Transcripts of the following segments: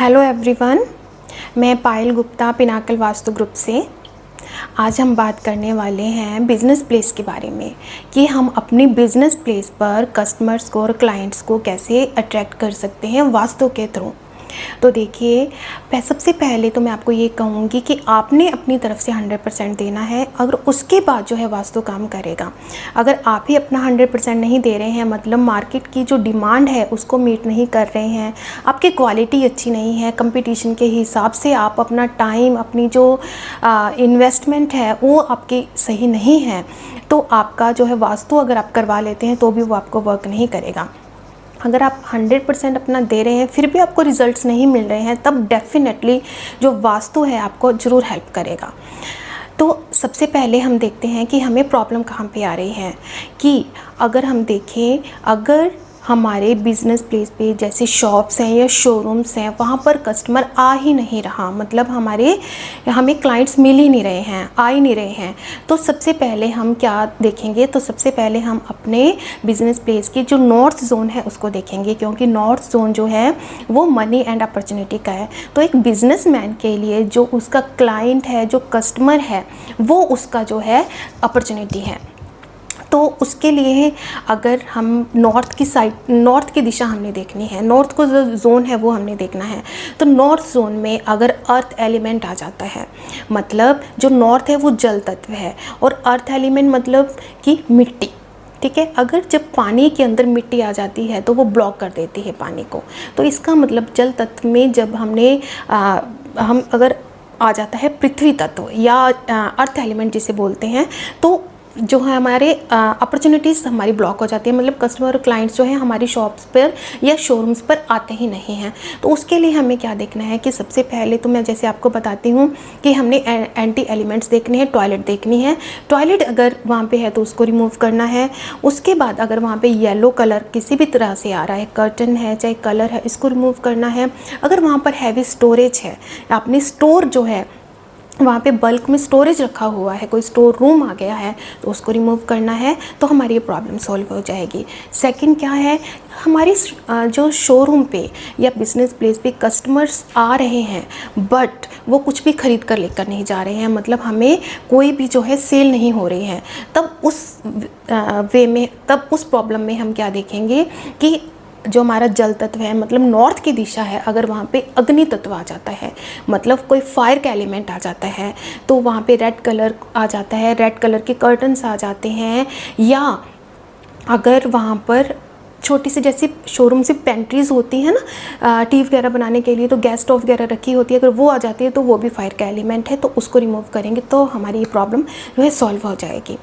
Hello everyone, मैं पायल Gupta Pinnacle vastu group से। आज हम बात करने वाले हैं बिज़नेस प्लेस के बारे में कि हम अपनी बिज़नेस प्लेस पर कस्टमर्स को और क्लाइंट्स को कैसे अट्रैक्ट कर सकते हैं वास्तु के थ्रू। तो देखिए, सबसे पहले तो मैं आपको ये कहूँगी कि आपने अपनी तरफ से 100% देना है, अगर उसके बाद जो है वास्तु काम करेगा। अगर आप ही अपना 100% नहीं दे रहे हैं, मतलब मार्केट की जो डिमांड है उसको मीट नहीं कर रहे हैं, आपकी क्वालिटी अच्छी नहीं है, कंपटीशन के हिसाब से आप अपना टाइम, अपनी जो इन्वेस्टमेंट है वो आपकी सही नहीं है, तो आपका जो है वास्तु अगर आप करवा लेते हैं तो भी वो आपको वर्क नहीं करेगा। अगर आप 100% अपना दे रहे हैं फिर भी आपको रिजल्ट्स नहीं मिल रहे हैं, तब डेफिनेटली जो वास्तु है आपको ज़रूर हेल्प करेगा। तो सबसे पहले हम देखते हैं कि हमें प्रॉब्लम कहाँ पे आ रही है। कि अगर हम देखें, अगर हमारे बिज़नेस प्लेस पे जैसे शॉप्स हैं या शोरूम्स हैं, वहाँ पर कस्टमर आ ही नहीं रहा, मतलब हमें क्लाइंट्स मिल ही नहीं रहे हैं, आ ही नहीं रहे हैं, तो सबसे पहले हम क्या देखेंगे, तो सबसे पहले हम अपने बिज़नेस प्लेस की जो नॉर्थ जोन है उसको देखेंगे, क्योंकि नॉर्थ जोन जो है वो मनी एंड अपॉर्चुनिटी का है। तो एक बिजनेसमैन के लिए जो उसका क्लाइंट है, जो कस्टमर है, वो उसका जो है अपॉर्चुनिटी है। तो उसके लिए अगर हम नॉर्थ की साइड, नॉर्थ की दिशा हमने देखनी है, नॉर्थ को जो जोन है वो हमने देखना है। तो नॉर्थ जोन में अगर अर्थ एलिमेंट आ जाता है, मतलब जो नॉर्थ है वो जल तत्व है, और अर्थ एलिमेंट मतलब कि मिट्टी, ठीक है। अगर जब पानी के अंदर मिट्टी आ जाती है तो वो ब्लॉक कर देती है पानी को, तो इसका मतलब जल तत्व में जब हम अगर आ जाता है पृथ्वी तत्व या अर्थ एलिमेंट जिसे बोलते हैं, तो जो है हमारे अपॉर्चुनिटीज़ हमारी ब्लॉक हो जाती है, मतलब कस्टमर और क्लाइंट्स जो है हमारी शॉप्स पर या शोरूम्स पर आते ही नहीं हैं। तो उसके लिए हमें क्या देखना है कि सबसे पहले तो मैं जैसे आपको बताती हूँ कि हमने एंटी एलिमेंट्स देखने हैं, टॉयलेट देखनी है। टॉयलेट अगर वहाँ पे है तो उसको रिमूव करना है। उसके बाद अगर वहाँ पे येलो कलर किसी भी तरह से आ रहा है, कर्टन है चाहे कलर है, इसको रिमूव करना है। अगर वहाँ पर हैवी स्टोरेज है, आपने स्टोर जो है वहाँ पे बल्क में स्टोरेज रखा हुआ है, कोई स्टोर रूम आ गया है, तो उसको रिमूव करना है, तो हमारी ये प्रॉब्लम सॉल्व हो जाएगी। सेकंड क्या है, हमारी जो शोरूम पे या बिज़नेस प्लेस पे कस्टमर्स आ रहे हैं बट वो कुछ भी ख़रीद कर लेकर नहीं जा रहे हैं, मतलब हमें कोई भी जो है सेल नहीं हो रही है, तब उस प्रॉब्लम में हम क्या देखेंगे कि जो हमारा जल तत्व है, मतलब नॉर्थ की दिशा है, अगर वहाँ पे अग्नि तत्व आ जाता है, मतलब कोई फायर का एलिमेंट आ जाता है, तो वहाँ पे रेड कलर आ जाता है, रेड कलर के कर्टन्स आ जाते हैं, या अगर वहाँ पर छोटी सी जैसी शोरूम से पेंट्रीज होती है ना, टी वगैरह बनाने के लिए, तो गैस स्टोव वगैरह रखी होती है, अगर वो आ जाती है तो वो भी फायर का एलिमेंट है, तो उसको रिमूव करेंगे तो हमारी ये प्रॉब्लम जो है सॉल्व हो जाएगी।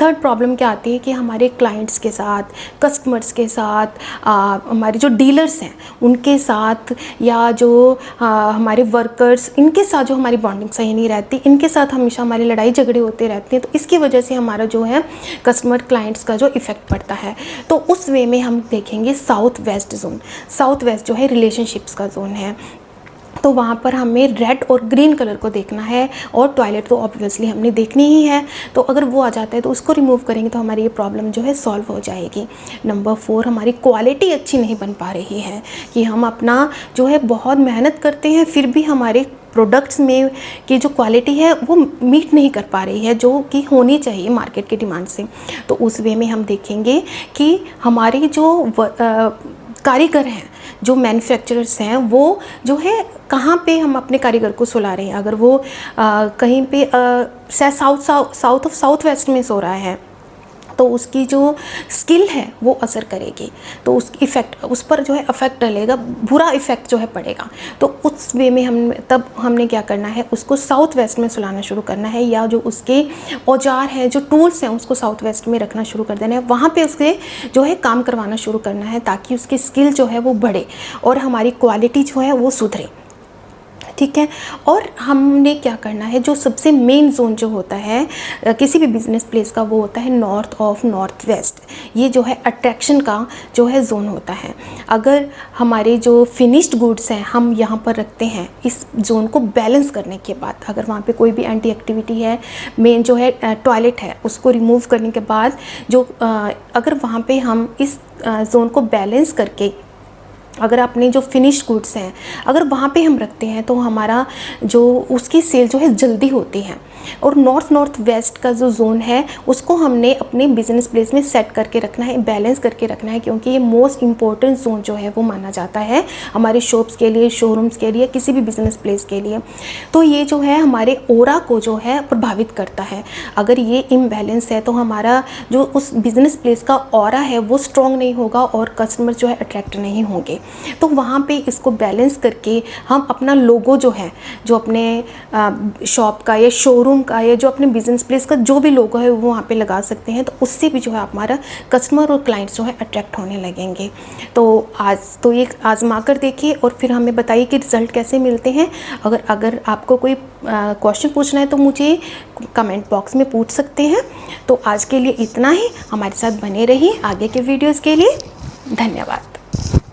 थर्ड प्रॉब्लम क्या आती है कि हमारे क्लाइंट्स के साथ, कस्टमर्स के साथ, हमारे जो डीलर्स हैं उनके साथ, या जो हमारे वर्कर्स, इनके साथ जो हमारी बॉन्डिंग सही नहीं रहती, इनके साथ हमेशा हमारी लड़ाई झगड़े होते रहते हैं, तो इसकी वजह से हमारा जो है कस्टमर क्लाइंट्स का जो इफ़ेक्ट पड़ता है। तो उस वे में हम देखेंगे south west zone. South west जो है रिलेशनशिप्स का जोन है, तो वहाँ पर हमें रेड और ग्रीन कलर को देखना है, और टॉयलेट तो ऑब्वियसली हमने देखनी ही है, तो अगर वो आ जाता है तो उसको रिमूव करेंगे तो हमारी ये प्रॉब्लम जो है सॉल्व हो जाएगी। नंबर 4, हमारी क्वालिटी अच्छी नहीं बन पा रही है, कि हम अपना जो है बहुत मेहनत करते हैं फिर भी हमारे प्रोडक्ट्स में की जो क्वालिटी है वो मीट नहीं कर पा रही है, जो कि होनी चाहिए मार्केट की डिमांड से। तो उस वे में हम देखेंगे कि हमारे जो कारीगर हैं, जो मैन्युफैक्चरर्स हैं, वो जो है कहाँ पे हम अपने कारीगर को सुला रहे हैं। अगर वो कहीं पे साउथ वेस्ट में सो रहा है, तो उसकी जो स्किल है वो असर करेगी, तो उसकी इफ़ेक्ट, उस पर जो है इफ़ेक्ट डलेगा, बुरा इफ़ेक्ट जो है पड़ेगा। तो उस वे में हमने क्या करना है, उसको साउथ वेस्ट में सुलाना शुरू करना है, या जो उसके औजार हैं, जो टूल्स हैं, उसको साउथ वेस्ट में रखना शुरू कर देना है, वहाँ पे उसके जो है काम करवाना शुरू करना है, ताकि उसकी स्किल जो है वो बढ़े और हमारी क्वालिटी जो है वो सुधरे, ठीक है। और हमने क्या करना है, जो सबसे मेन जोन जो होता है किसी भी बिज़नेस प्लेस का, वो होता है नॉर्थ ऑफ नॉर्थ वेस्ट। ये जो है अट्रैक्शन का जो है जोन होता है। अगर हमारे जो फिनिश्ड गुड्स हैं हम यहाँ पर रखते हैं, इस जोन को बैलेंस करने के बाद, अगर वहाँ पे कोई भी एंटी एक्टिविटी है, मेन जो है टॉयलेट है, उसको रिमूव करने के बाद जो अगर वहाँ पे हम इस जोन को बैलेंस करके अगर अपने जो फिनिश्ड गुड्स हैं अगर वहाँ पे हम रखते हैं तो हमारा जो उसकी सेल जो है जल्दी होती है। और नॉर्थ वेस्ट का जो जोन है उसको हमने अपने बिजनेस प्लेस में सेट करके रखना है, बैलेंस करके रखना है, क्योंकि ये मोस्ट इम्पॉर्टेंट जोन जो है वो माना जाता है हमारे शॉप्स के लिए, शोरूम्स के लिए, किसी भी बिजनेस प्लेस के लिए। तो ये जो है हमारे ऑरा को जो है प्रभावित करता है। अगर ये इम्बैलेंस है तो हमारा जो उस बिजनेस प्लेस का ऑरा है वो स्ट्रॉन्ग नहीं होगा और कस्टमर जो है अट्रैक्ट नहीं होंगे। तो वहाँ पे इसको बैलेंस करके हम अपना लोगो जो है, जो अपने शॉप का या शोरूम का या जो अपने बिजनेस प्लेस का जो भी लोगो है वो वहाँ पे लगा सकते हैं। तो उससे भी जो है हमारा कस्टमर और क्लाइंट्स जो है अट्रैक्ट होने लगेंगे। तो आज तो ये आजमा कर देखिए और फिर हमें बताइए कि रिज़ल्ट कैसे मिलते हैं। अगर आपको कोई क्वेश्चन पूछना है तो मुझे कमेंट बॉक्स में पूछ सकते हैं। तो आज के लिए इतना ही, हमारे साथ बने रहिए आगे के वीडियोज़ के लिए। धन्यवाद।